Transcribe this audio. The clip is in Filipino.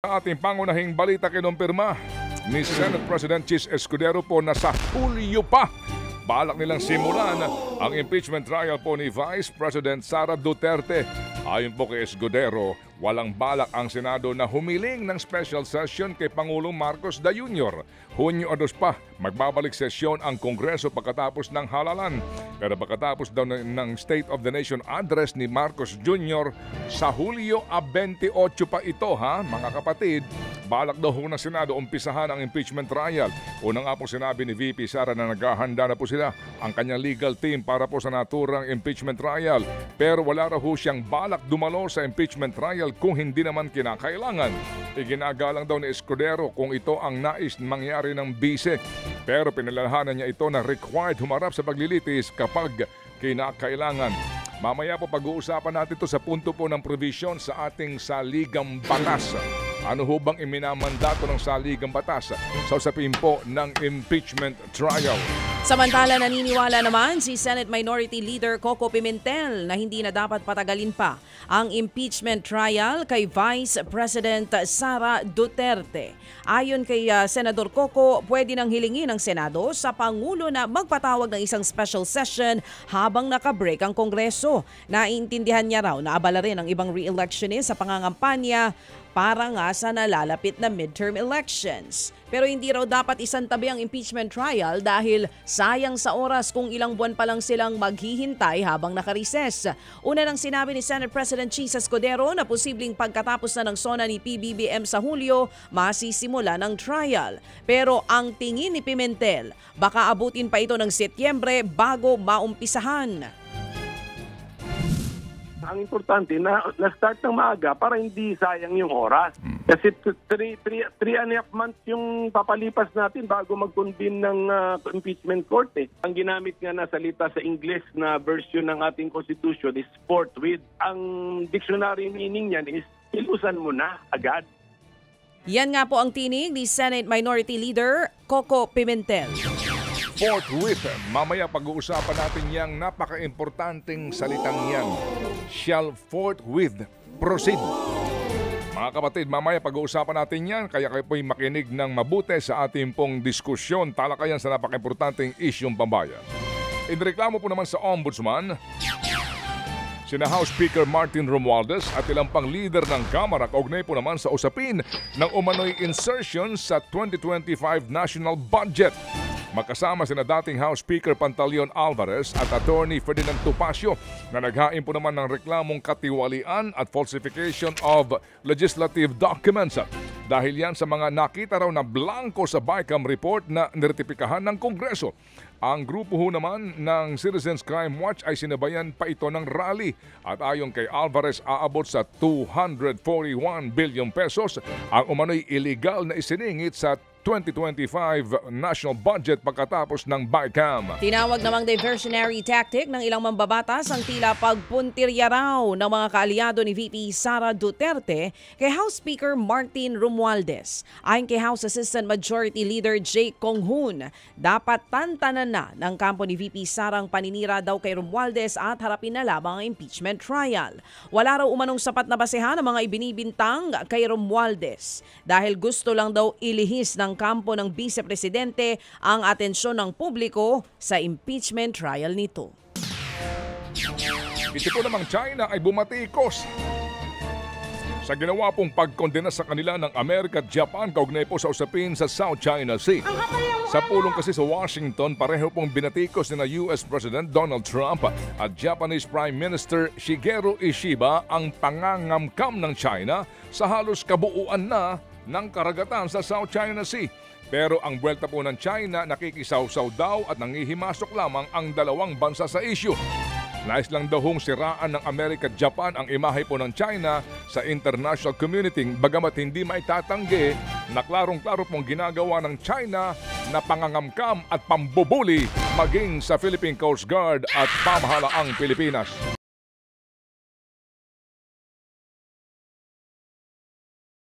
Ang ating pangunahing balita kinumpirma ni Senate President Chis Escudero po na sa Hulyo pa balak nilang simulan ang impeachment trial po ni Vice President Sara Duterte. Ayon po kay Escudero, walang balak ang Senado na humiling ng special session kay Pangulong Marcos Jr. Hunyo 2 pa, magbabalik sesyon ang Kongreso pagkatapos ng halalan. Pero pagkatapos daw ng State of the Nation address ni Marcos Jr. sa Hulyo 28 pa ito mga kapatid. Balak daw ng Senado umpisahan ang impeachment trial. Unang nga po sinabi ni VP Sara na naghahanda na po sila ang kanyang legal team para po sa naturang impeachment trial. Pero wala raw siyang balak dumalo sa impeachment trial kung hindi naman kinakailangan. Iginagalang daw ni Escudero kung ito ang nais mangyari ng bise. Pero pinalalahanan niya ito na required humarap sa paglilitis kapag kinakailangan. Mamaya po pag-uusapan natin ito sa punto po ng provision sa ating saligang batas. Ano ho bang iminamandato ng saligang batas sa usapin po ng impeachment trial? Samantala, naniniwala naman si Senate Minority Leader Coco Pimentel na hindi na dapat patagalin pa ang impeachment trial kay Vice President Sara Duterte. Ayon kay Senador Coco, pwede nang hilingin ng Senado sa Pangulo na magpatawag ng isang special session habang nakabreak ang Kongreso. Naiintindihan niya raw na abala rin ang ibang re-electionist sa pangangampanya para nga sa nalalapit na midterm elections. Pero hindi raw dapat isantabi ang impeachment trial dahil sayang sa oras kung ilang buwan pa lang silang maghihintay habang nakarises. Una nang sinabi ni Senate President Chis Escudero na posibleng pagkatapos na ng SONA ni PBBM sa Hulyo, masisimula ng trial. Pero ang tingin ni Pimentel, baka abutin pa ito ng Setyembre bago maumpisahan. Ang importante na start ng maaga para hindi sayang yung oras. Kasi 3.5 months yung papalipas natin bago mag-convene ng impeachment court. Ang ginamit nga na salita sa English na version ng ating Constitution is forthwith. Ang dictionary meaning niyan is ilusan mo na agad. Yan nga po ang tinig ni Senate Minority Leader Coco Pimentel. Forthwith, mamaya pag-uusapan natin yang napaka-importanting salitang yan. Shall forthwith proceed. Mga kapatid, mamaya pag-uusapan natin yan, kaya kayo po'y makinig ng mabuti sa ating pong diskusyon, talakayan sa napaka-importanting isyong pambayan. Inireklamo po naman sa Ombudsman sina House Speaker Martin Romualdez at ilang pang leader ng Kamara kaugnay po naman sa usapin ng umano'y insertion sa 2025 national budget. Magkasama sina dating House Speaker Pantaleon Alvarez at Attorney Ferdinand Topacio na naghain po naman ng reklamong katiwalian at falsification of legislative documents. Dahil yan sa mga nakita raw na blanco sa BICAM report na niretipikahan ng Kongreso. Ang grupo ho naman ng Citizens Crime Watch ay sinabayan pa ito ng rally at ayon kay Alvarez aabot sa 241 billion pesos ang umano'y illegal na isiningit sa 2025 national budget pagkatapos ng BICAM. Tinawag namang diversionary tactic ng ilang mambabatas ang tila pagpuntirya raw ng mga kaalyado ni VP Sara Duterte kay House Speaker Martin Romualdez. Ayon kay House Assistant Majority Leader Jake Conghun, dapat tantanan na ng kampo ni VP Sara ang paninira daw kay Romualdez at harapin na lamang ang impeachment trial. Wala raw umanong sapat na basehan ang mga ibinibintang kay Romualdez dahil gusto lang daw ilihis ng kampo ng Vice Presidente ang atensyon ng publiko sa impeachment trial nito. Ito po namang China ay bumatikos sa ginawa pong pagkondena sa kanila ng Amerika at Japan kaugnay po sa usapin sa South China Sea. Sa pulong kasi sa Washington, pareho pong binatikos ni na US President Donald Trump at Japanese Prime Minister Shigeru Ishiba ang pangangamkam ng China sa halos kabuuan na ng karagatan sa South China Sea. Pero ang buwelta po ng China, nakikisawsaw daw at nangihimasok lamang ang dalawang bansa sa issue. Nais lang daw hong siraan ng Amerika at Japan ang imahe po ng China sa international community bagamat hindi maitatanggi na klarong-klaro pong ginagawa ng China na pangangamkam at pambubuli maging sa Philippine Coast Guard at pamahalaang Pilipinas.